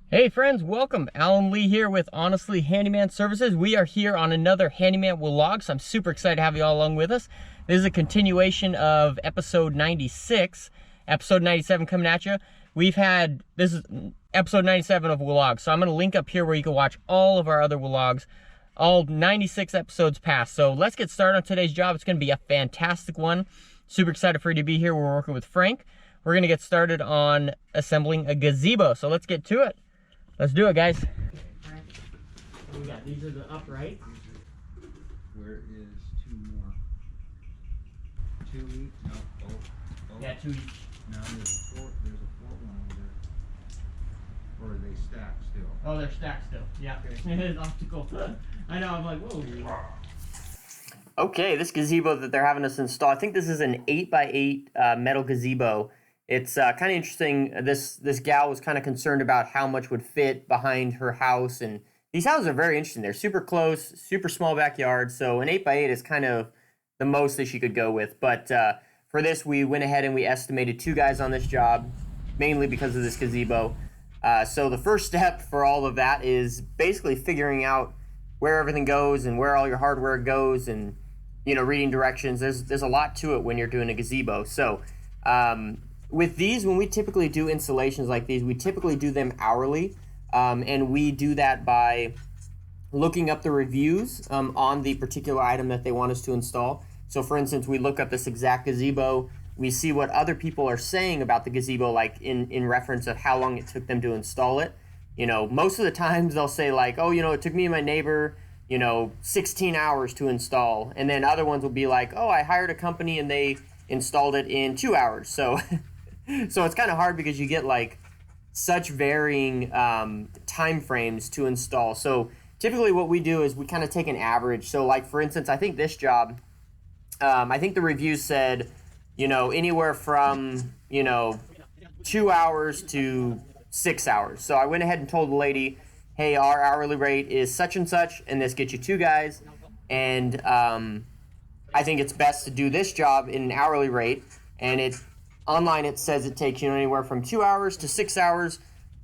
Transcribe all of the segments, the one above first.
Hey friends, welcome. Alan Lee here with Honestly Handyman Services. We are here on another Handyman WLOG, so I'm super excited to have you all along with us. This is a continuation of episode 96. Episode 97 coming at you. This is episode 97 of WLOG, so I'm going to link up here where you can watch all of our other WLOGs, all 96 episodes past. So let's get started on today's job. It's going to be a fantastic one. Super excited for you to be here. We're working with Frank. We're going to get started on assembling a gazebo, so let's get to it. Let's do it, guys. We got these are the upright. Where is two more? Two each? No, both. Yeah, two each. No, there's a fourth one over there. Or are they stacked still? Oh, they're stacked still. Yeah, it is optical. I know, I'm like, whoa. Okay, this gazebo that they're having us install, I think this is an 8x8 metal gazebo. It's kind of interesting. This gal was kind of concerned about how much would fit behind her house, and these houses are very interesting. They're super close, super small backyard, so an 8x8 is kind of the most that she could go with. But for this, we went ahead and we estimated 2 guys on this job, mainly because of this gazebo. So the first step for all of that is basically figuring out where everything goes and where all your hardware goes, and reading directions. There's a lot to it when you're doing a gazebo. So with these, when we typically do installations like these, we typically do them hourly, and we do that by looking up the reviews on the particular item that they want us to install. So for instance, we look up this exact gazebo, we see what other people are saying about the gazebo, like in reference of how long it took them to install it. Most of the times they'll say like, oh, it took me and my neighbor 16 hours to install, and then other ones will be like, oh, I hired a company and they installed it in 2 hours. So so it's kind of hard because you get like such varying time frames to install. So typically what we do is we kind of take an average. So like for instance, I think this job, I think the reviews said, anywhere from 2 hours to 6 hours. So I went ahead and told the lady, hey, our hourly rate is such and such, and this gets you 2 guys, and I think it's best to do this job in an hourly rate, and online it says it takes anywhere from 2 hours to 6 hours,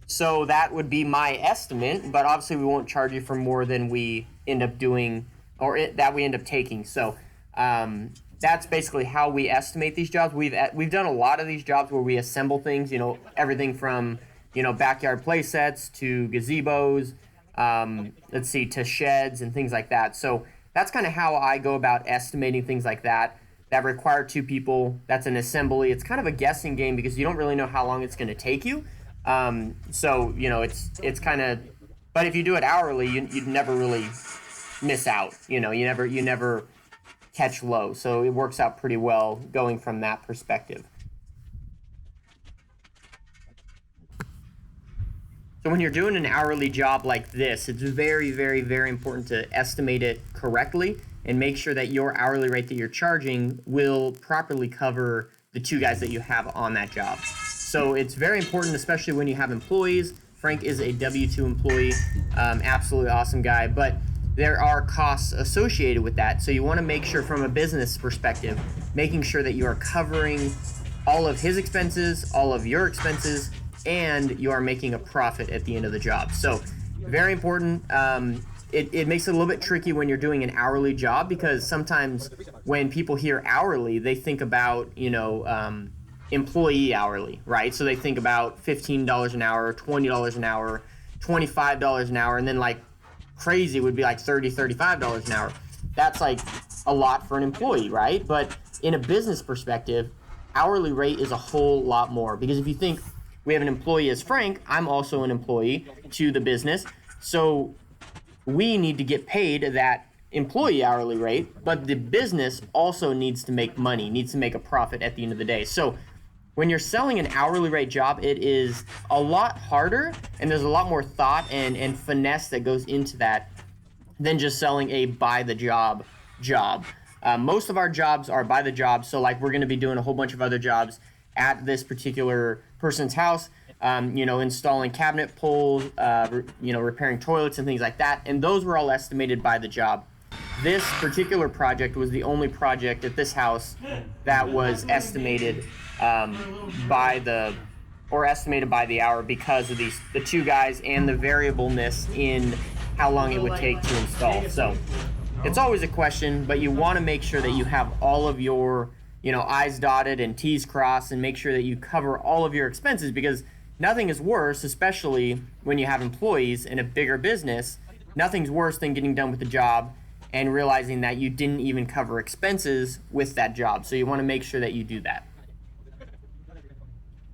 so that would be my estimate, but obviously we won't charge you for more than we end up doing, or that we end up taking. So that's basically how we estimate these jobs. We've done a lot of these jobs where we assemble things, everything from backyard play sets to gazebos, to sheds and things like that. So that's kind of how I go about estimating things like that require 2 people. That's an assembly. It's kind of a guessing game because you don't really know how long it's going to take you. So it's kind of, but if you do it hourly, you'd never really miss out. You never catch low. So it works out pretty well going from that perspective. So when you're doing an hourly job like this, it's very, very, very important to estimate it correctly and make sure that your hourly rate that you're charging will properly cover the 2 guys that you have on that job. So it's very important, especially when you have employees. Frank is a W-2 employee, absolutely awesome guy, but there are costs associated with that. So you want to make sure from a business perspective, making sure that you are covering all of his expenses, all of your expenses, and you are making a profit at the end of the job. So very important. It makes it a little bit tricky when you're doing an hourly job, because sometimes when people hear hourly, they think about, employee hourly, right? So they think about $15 an hour, $20 an hour, $25 an hour, and then like crazy would be like $30, $35 an hour. That's like a lot for an employee, right? But in a business perspective, hourly rate is a whole lot more, because if you think we have an employee as Frank, I'm also an employee to the business. So we need to get paid that employee hourly rate, but the business also needs to make money, needs to make a profit at the end of the day. So when you're selling an hourly rate job, it is a lot harder, and there's a lot more thought and finesse that goes into that than just selling a by the job. Most of our jobs are by the job, so like we're going to be doing a whole bunch of other jobs at this particular person's house, installing cabinet poles, repairing toilets and things like that, and those were all estimated by the job. This particular project was the only project at this house that was estimated by or estimated by the hour because of the two guys and the variableness in how long it would take to install. So it's always a question, but you want to make sure that you have all of your, I's dotted and T's crossed, and make sure that you cover all of your expenses, because nothing is worse, especially when you have employees in a bigger business. Nothing's worse than getting done with the job and realizing that you didn't even cover expenses with that job. So you want to make sure that you do that.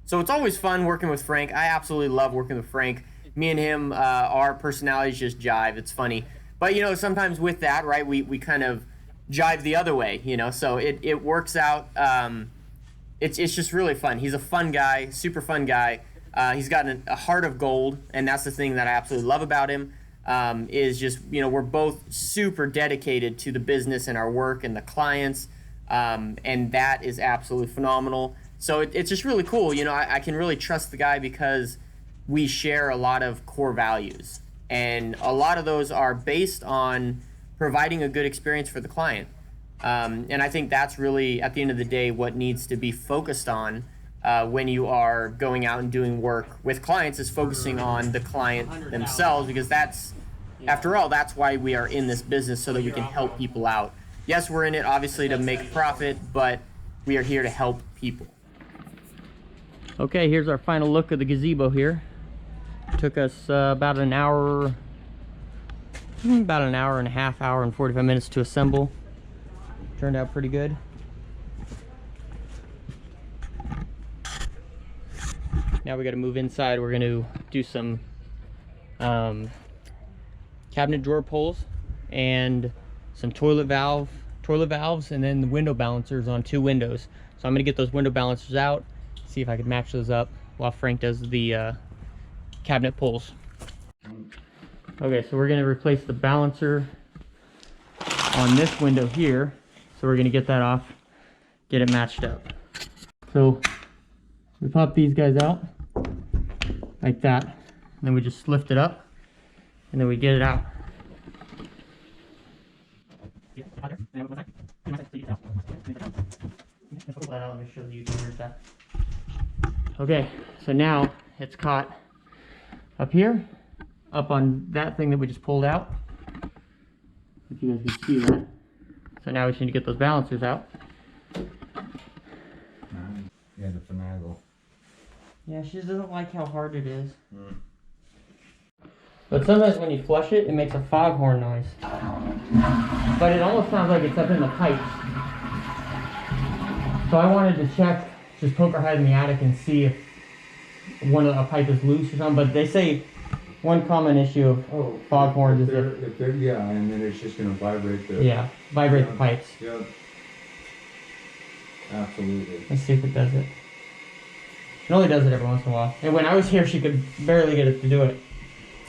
So it's always fun working with Frank. I absolutely love working with Frank. Me and him, our personalities just jive. It's funny. But, sometimes with that, right, we kind of jive the other way, so it works out. It's just really fun. He's a fun guy, super fun guy. He's got a heart of gold, and that's the thing that I absolutely love about him, is just, we're both super dedicated to the business and our work and the clients, and that is absolutely phenomenal. So it's just really cool. I can really trust the guy because we share a lot of core values. And a lot of those are based on providing a good experience for the client. And I think that's really, at the end of the day, what needs to be focused on when you are going out and doing work with clients, is focusing on the client themselves, because that's, after all, that's why we are in this business, so that we can help people out. Yes, we're in it, obviously, to make profit, but we are here to help people. Okay, here's our final look of the gazebo here. Took us about an hour and a half, hour and 45 minutes to assemble. Turned out pretty good. Now we got to move inside. We're going to do some cabinet drawer pulls and some toilet valves, and then the window balancers on 2 windows. So I'm going to get those window balancers out, see if I can match those up while Frank does the cabinet pulls. Okay, so we're going to replace the balancer on this window here. So we're going to get that off, get it matched up. So we pop these guys out like that, and then we just lift it up, and then we get it out. Okay, so now it's caught up here, up on that thing that we just pulled out, if you guys can see that. So now we just need to get those balancers out. Yeah, the finagle. Yeah, she just doesn't like how hard it is. But sometimes when you flush it, it makes a foghorn noise. But it almost sounds like it's up in the pipes. So I wanted to check, just poke our head in the attic and see if a pipe is loose or something. But they say one common issue of foghorns is if they're, yeah, and then it's just going to vibrate the... vibrate the pipes. Yep. Absolutely. Let's see if it does it. It only does it every once in a while. And when I was here, she could barely get it to do it.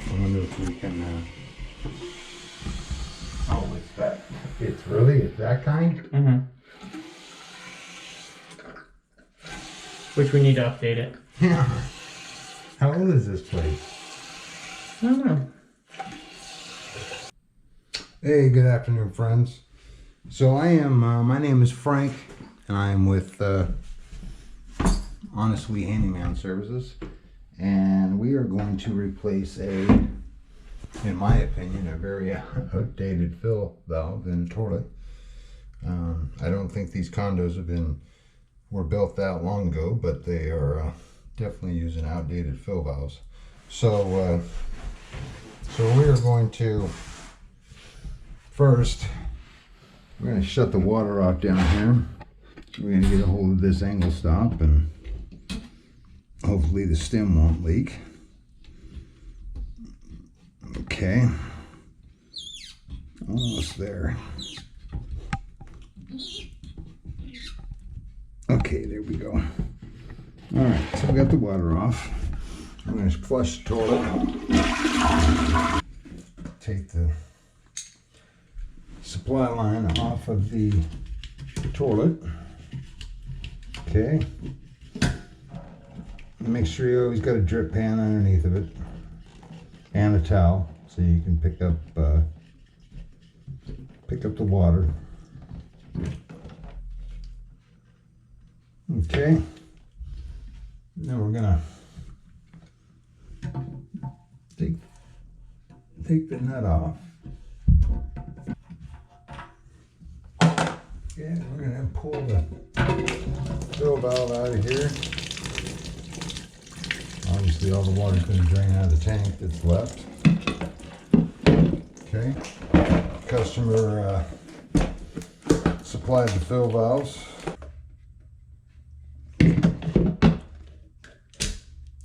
I wonder if we can... Oh, it's that. It's that kind? Mm-hmm. Which we need to update it. Yeah. How old is this place? I don't know. Hey, good afternoon, friends. So I am, my name is Frank, and I am with Honestly Handyman Services, and we are going to replace in my opinion, a very outdated fill valve in the toilet. I don't think these condos were built that long ago, but they are definitely using outdated fill valves. So we are going to first, we're going to shut the water off down here. We're going to get a hold of this angle stop, and hopefully the stem won't leak. Okay, almost there. Okay, there we go. All right, so we got the water off. I'm going to flush the toilet. Take the supply line off of the toilet. Okay. Make sure you always got a drip pan underneath of it and a towel, so you can pick up the water. Okay. Now we're gonna take the nut off. Okay, we're gonna pull the fill valve out of here. Obviously all the water's gonna drain out of the tank that's left. Okay, customer supplied the fill valves.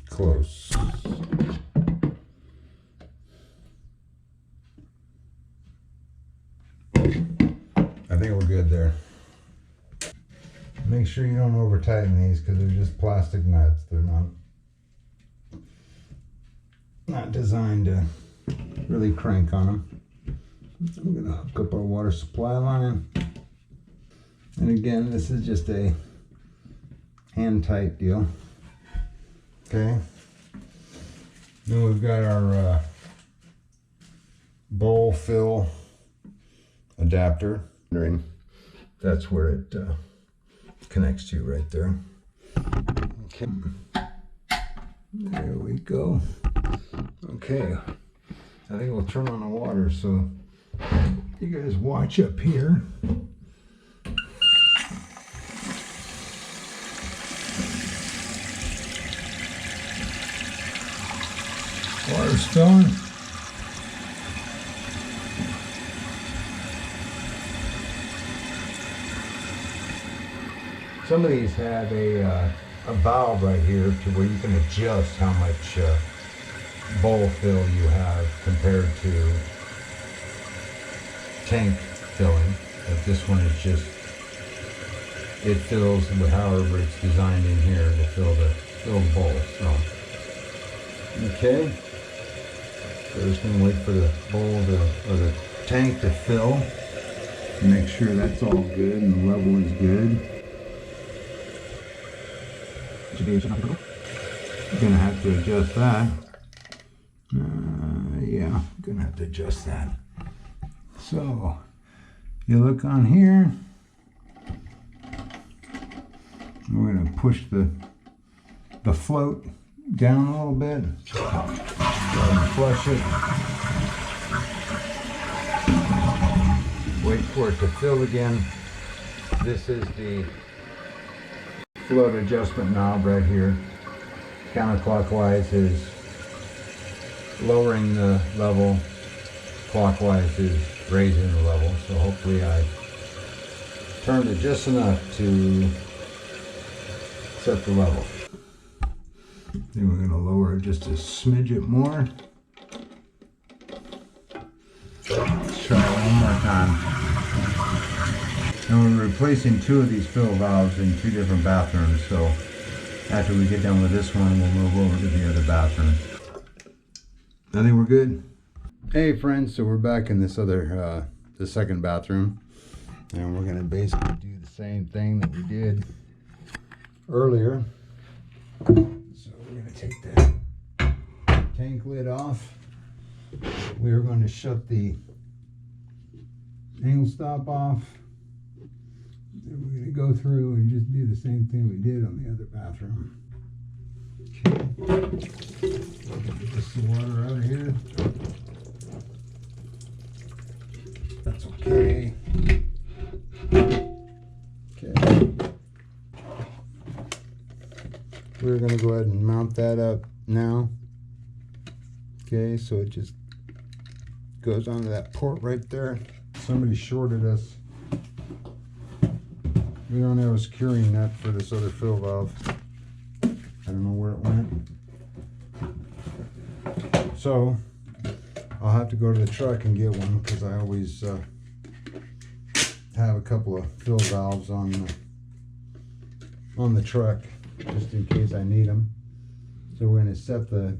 Close. I think we're good there. Make sure you don't over tighten these because they're just plastic nuts. They're not designed to really crank on them. I'm going to hook up our water supply line. And again, this is just a hand tight deal. Okay. Then we've got our bowl fill adapter. That's where it connects to right there. Okay. There we go. Okay. I think we'll turn on the water, so you guys watch up here. Water's filling. Some of these have a valve right here to where you can adjust how much bowl fill you have compared to tank filling. But this one is just, it fills however it's designed in here to fill the bowl. So, okay. So we're just gonna wait for the bowl or the tank to fill. Make sure that's all good and the level is good. You're gonna have to adjust that. Yeah, I'm gonna have to adjust that. So you look on here. We're gonna push the float down a little bit. Go ahead and flush it. Wait for it to fill again. This is the float adjustment knob right here. Counterclockwise is lowering the level, clockwise is raising the level. So hopefully I turned it just enough to set the level. Then we're going to lower it just a smidge it more. Let's try it one more time. And we're replacing two of these fill valves in two different bathrooms, so after we get done with this one, we'll move over to the other bathroom. I think we're good. Hey friends, so we're back in this other, the second bathroom, and we're gonna basically do the same thing that we did earlier. So we're gonna take the tank lid off. We're going to shut the angle stop off. Then we're going to go through and just do the same thing we did on the other bathroom. Okay. Get this water out of here. That's okay. Okay. We're going to go ahead and mount that up now. Okay, so it just goes onto that port right there. Somebody shorted us. We don't have a securing nut for this other fill valve. I don't know where it went. So I'll have to go to the truck and get one because I always have a couple of fill valves on the truck just in case I need them. So we're going to set the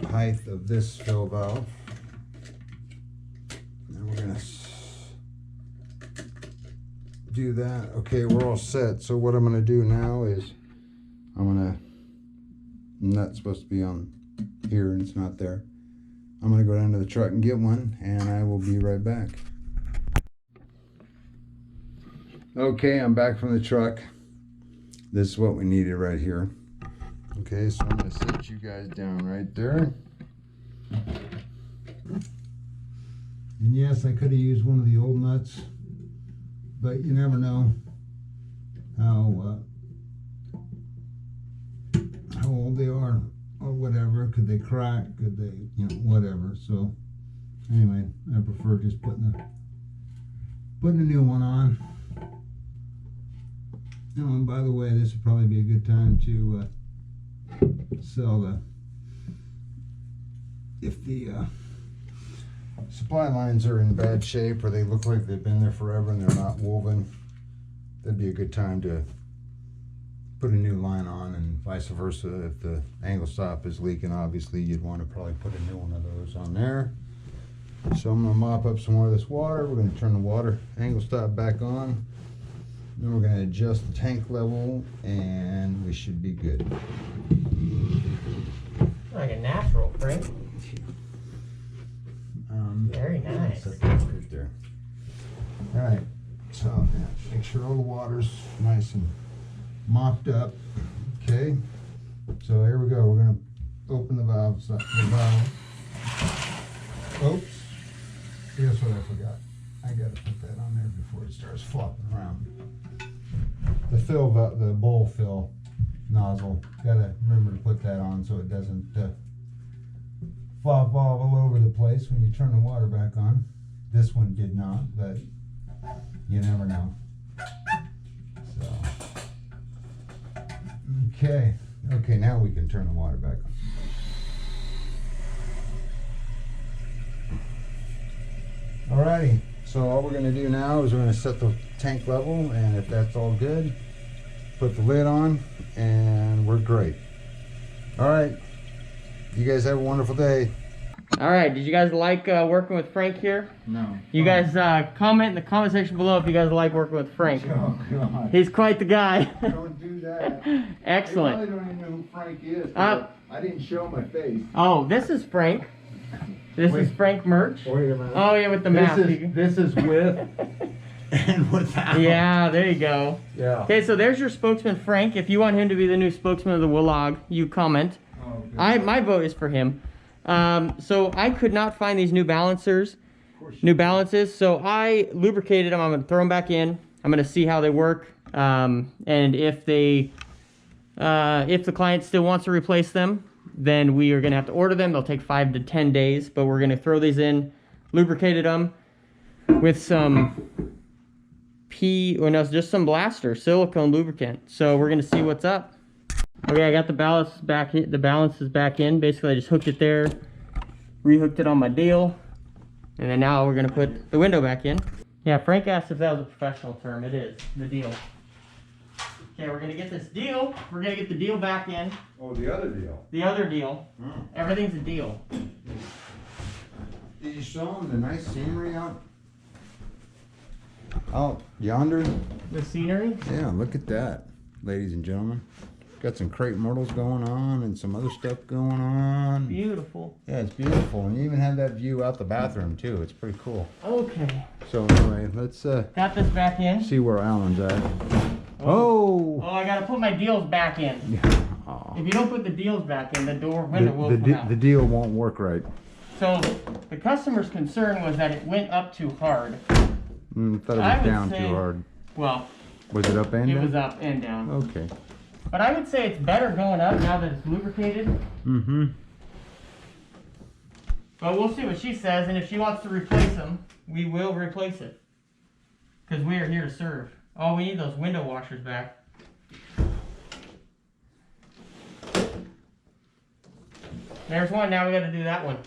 height of this fill valve. And we're going to do that. Okay, we're all set. So what I'm going to do now is nut's supposed to be on here and it's not there. I'm going to go down to the truck and get one, and I will be right back. Okay, I'm back from the truck. This is what we needed right here. Okay, so I'm gonna set you guys down right there. And yes, I could have used one of the old nuts, but you never know how old they are or whatever. Could they crack? Could they, you know, whatever. So anyway, I prefer just putting a new one on. Oh, and by the way, this would probably be a good time to sell if the supply lines are in bad shape or they look like they've been there forever and they're not woven. That'd be a good time to put a new line on, and vice versa. If the angle stop is leaking, obviously you'd want to probably put a new one of those on there. So I'm going to mop up some more of this water. We're going to turn the water angle stop back on. Then we're going to adjust the tank level, and we should be good. Like a natural, Frank. Very nice. Set that right there. All right. So yeah, make sure all the water's nice and mopped up. Okay. So here we go. We're going to open the valve. Oops. Here's what I forgot. I got to put that on there before it starts flopping around. The the bowl fill nozzle. Got to remember to put that on so it doesn't flop all over the place when you turn the water back on. This one did not, but you never know. So, okay. Okay, now we can turn the water back on. Alrighty, so all we're going to do now is we're going to set the tank level, and if that's all good, put the lid on, and we're great. Alright, you guys have a wonderful day. Alright, did you guys like working with Frank here? No. You guys comment in the comment section below if you guys like working with Frank. Oh, God. He's quite the guy. Don't do that. Excellent. I probably don't even know who Frank is. I didn't show my face. Oh, this is Frank. This is Frank merch. Wait a minute. Oh yeah, with the mask. This is with and without. Yeah, there you go. Yeah. Okay, so there's your spokesman, Frank. If you want him to be the new spokesman of the WLOG, you comment. Oh, good. My vote is for him. So I could not find these New Balances, so I lubricated them. I'm going to throw them back in. I'm going to see how they work, and if the client still wants to replace them, then we are going to have to order them. They'll take 5 to 10 days, but we're going to throw these in, lubricated them with some just some blaster silicone lubricant. So we're going to see what's up. Okay, I got the balance back. The balance is back in. Basically, I just hooked it there, rehooked it on my deal, and then now we're gonna put the window back in. Yeah, Frank asked if that was a professional term. It is the deal. Okay, we're gonna get this deal. We're gonna get the deal back in. Oh, the other deal. The other deal. Everything's a deal. Did you show them the nice scenery out yonder? The scenery. Yeah, look at that, ladies and gentlemen. Got some crepe myrtles going on and some other stuff going on. Beautiful. Yeah, it's beautiful. And you even have that view out the bathroom too. It's pretty cool. Okay. So anyway, let's got this back in. see where Alan's at. Oh! Oh, I gotta put my deals back in. Oh. If you don't put the deals back in, the window will come out. The deal won't work right. So the customer's concern was that it went up too hard. Thought it was down too hard. Well, Was it up and down? it was up and down. Okay. But I would say it's better going up now that it's lubricated. Mm-hmm. But we'll see what she says, and if she wants to replace them, we will replace it. Because we are here to serve. Oh, we need those window washers back. There's one, now we gotta do that one.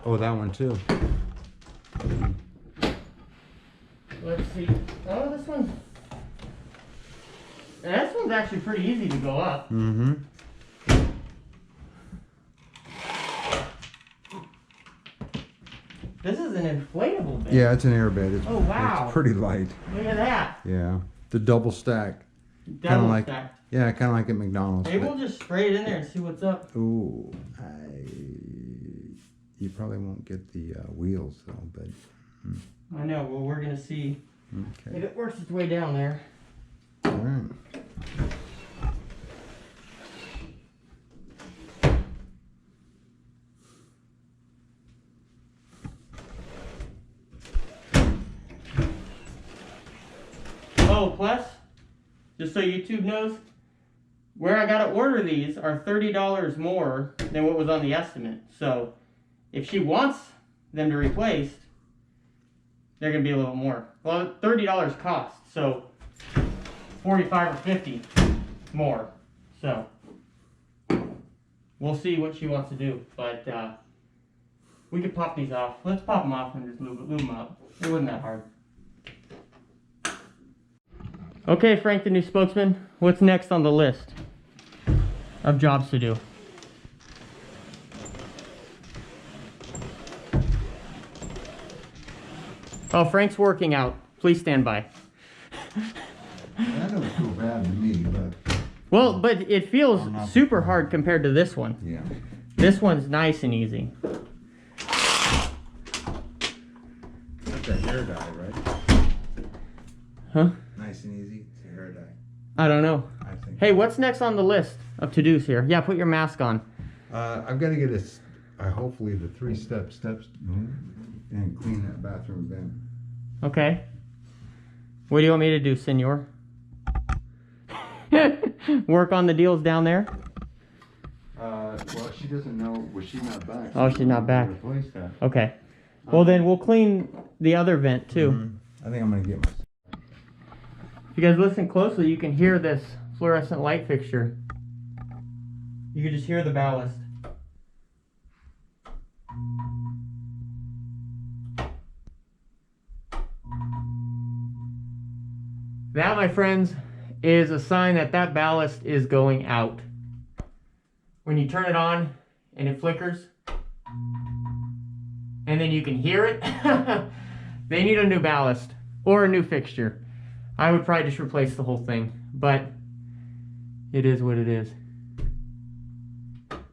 Oh, that one too. Let's see. Oh, this one's... This one's actually pretty easy to go up. Mm-hmm. This is an inflatable bed. Yeah, it's an air bed. Oh, wow. It's pretty light. Look at that. Yeah. The double stack. Double like, stack. Yeah, kind of like at McDonald's. Maybe we'll just spray it in there and see what's up. Ooh, you probably won't get the wheels though, but. I know. Well, we're gonna see if Okay. it works its way down there. All right. Oh, plus, just so YouTube knows, where I gotta order these are $30 more than what was on the estimate. So if she wants them to replace, they're gonna be a little more. Well, $30 cost, so 45 or 50 more. So we'll see what she wants to do, but we could pop these off. Let's pop them off and just lube them up. It wasn't that hard. Okay, Frank, the new spokesman, what's next on the list of jobs to do? Oh, Frank's working out. Please stand by. That don't feel bad to me, but... Well, but it feels super hard compared to this one. Yeah. This one's nice and easy. That's a hair dye, right? Huh? Nice and easy. It's a hair dye. I don't know. I think. Hey, what's next on the list of to-dos here? Yeah, put your mask on. I've got to get hopefully the 3-step steps and clean that bathroom vent. Okay. What do you want me to do, senor? Work on the deals down there? Well, she doesn't know. Well, she's not back. Oh, she's not back. Replace that. Okay. Well, then we'll clean the other vent too. I think I'm gonna get my. If you guys listen closely, you can hear this fluorescent light fixture. You can just hear the ballast. That, my friends, is a sign that that ballast is going out. When you turn it on and it flickers, and then you can hear it, they need a new ballast or a new fixture. I would probably just replace the whole thing, but it is what it is.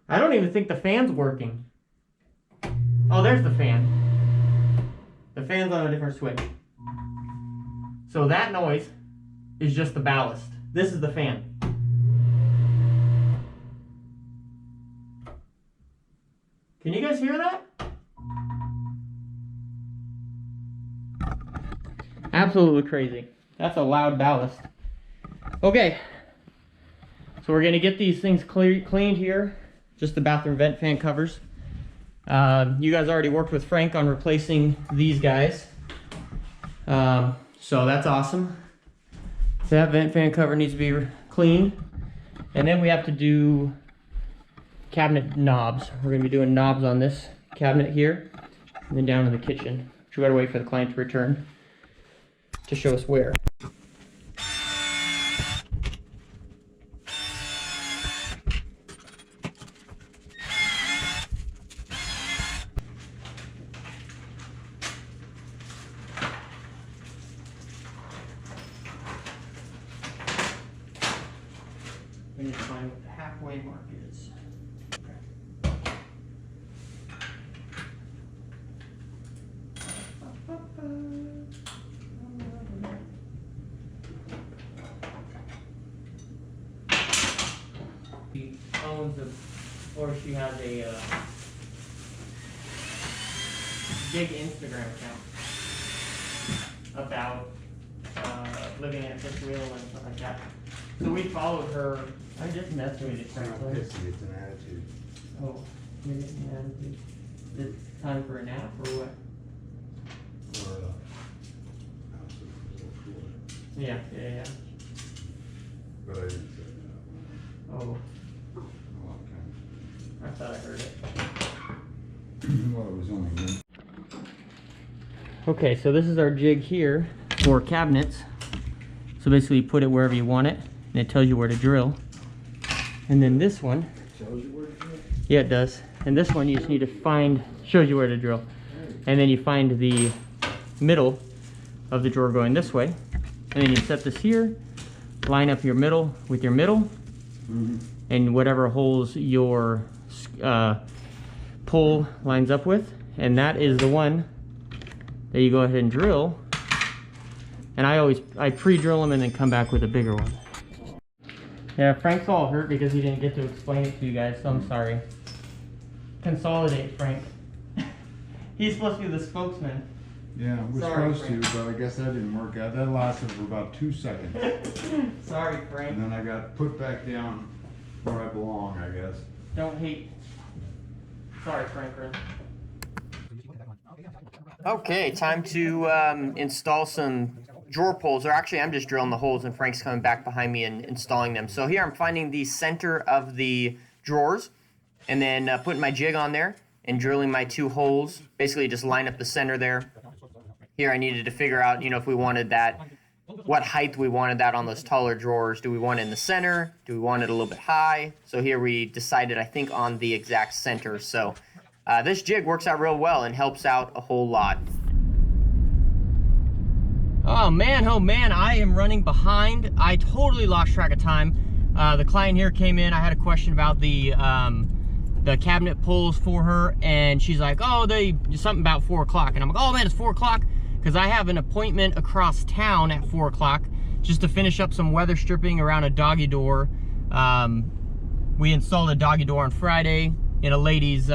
I don't even think the fan's working. Oh, there's the fan. The fan's on a different switch. So that noise is just the ballast. This is the fan. Can you guys hear that? Absolutely crazy. That's a loud ballast. Okay. So we're going to get these things cleaned here. Just the bathroom vent fan covers. You guys already worked with Frank on replacing these guys. So that's awesome. So that vent fan cover needs to be cleaned. And then we have to do cabinet knobs. We're going to be doing knobs on this cabinet here. And then down in the kitchen. Which we got to wait for the client to return to show us where. We need to find what the halfway mark is. She owns or she has a big Instagram account about living at fifth wheel and stuff like that. So we followed her. I just messed with it, frankly. It's an attitude. Oh, you're getting an attitude. Is it time for a nap or what? Or house is a little cooler. Yeah. But I didn't say that. Oh, Oh, okay. I thought I heard it. Well, it was only me. Okay, so this is our jig here for cabinets. So basically you put it wherever you want it, and it tells you where to drill. And then this one, Shows you where to drill? yeah, it does. And this one you just need to find, shows you where to drill. And then you find the middle of the drawer going this way. And then you set this here, line up your middle with your middle, and whatever holes your pole lines up with. And that is the one that you go ahead and drill. And I pre-drill them and then come back with a bigger one. Yeah, Frank's all hurt because he didn't get to explain it to you guys, so I'm sorry. Consolidate, Frank. He's supposed to be the spokesman. Yeah, we're supposed to, but I guess that didn't work out. That lasted for about 2 seconds. Sorry, Frank. And then I got put back down where I belong, I guess. Don't hate. Sorry, Franklin. Okay, time to install some drawer pulls. Or actually, I'm just drilling the holes, and Frank's coming back behind me and installing them. So here I'm finding the center of the drawers, and then putting my jig on there and drilling my 2 holes. Basically, just line up the center there. Here I needed to figure out, if we wanted that, what height we wanted that on those taller drawers. Do we want it in the center? Do we want it a little bit high? So here we decided, I think, on the exact center. So this jig works out real well and helps out a whole lot. Oh man, I am running behind. I totally lost track of time. The client here came in. I had a question about the cabinet pulls for her, and she's like, oh, something about 4 o'clock. And I'm like, oh man, it's 4 o'clock? Because I have an appointment across town at 4 o'clock just to finish up some weather stripping around a doggy door. We installed a doggy door on Friday in a lady's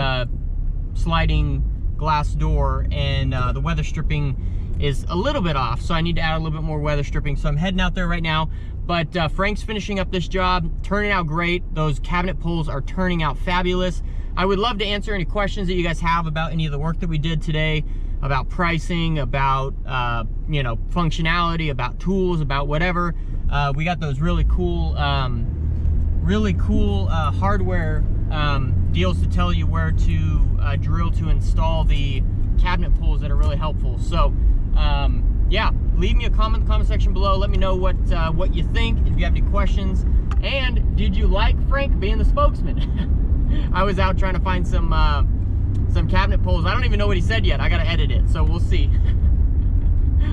sliding glass door, and the weather stripping is a little bit off, so I need to add a little bit more weather stripping. So I'm heading out there right now. But Frank's finishing up this job, turning out great. Those cabinet pulls are turning out fabulous. I would love to answer any questions that you guys have about any of the work that we did today, about pricing, about functionality, about tools, about whatever. We got those really cool hardware deals to tell you where to drill to install the cabinet pulls that are really helpful. So yeah, leave me a comment in the comment section below. Let me know what you think, if you have any questions. And did you like Frank being the spokesman? I was out trying to find some cabinet pulls. I don't even know what he said yet. I gotta edit it, so we'll see.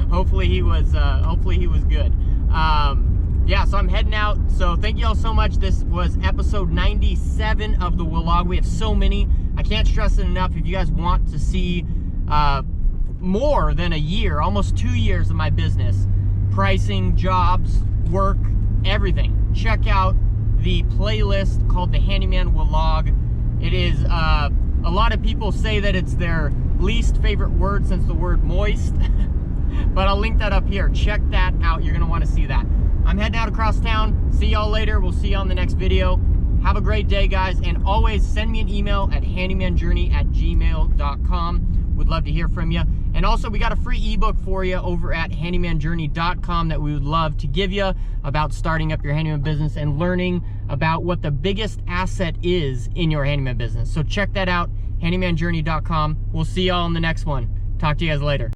hopefully he was good. Yeah, so I'm heading out. So thank you all so much. This was episode 97 of the vlog. We have so many. I can't stress it enough. If you guys want to see more than a year, almost 2 years of my business, pricing, jobs, work, everything, check out the playlist called the Handyman WLOG. It is, a lot of people say that it's their least favorite word since the word moist, but I'll link that up here. Check that out. You're going to want to see that. I'm heading out across town. See y'all later. We'll see you on the next video. Have a great day, guys, and always send me an email at handymanjourney@gmail.com. Would love to hear from you. And also, we got a free ebook for you over at handymanjourney.com that we would love to give you about starting up your handyman business and learning about what the biggest asset is in your handyman business. So check that out, handymanjourney.com. We'll see y'all in the next one. Talk to you guys later.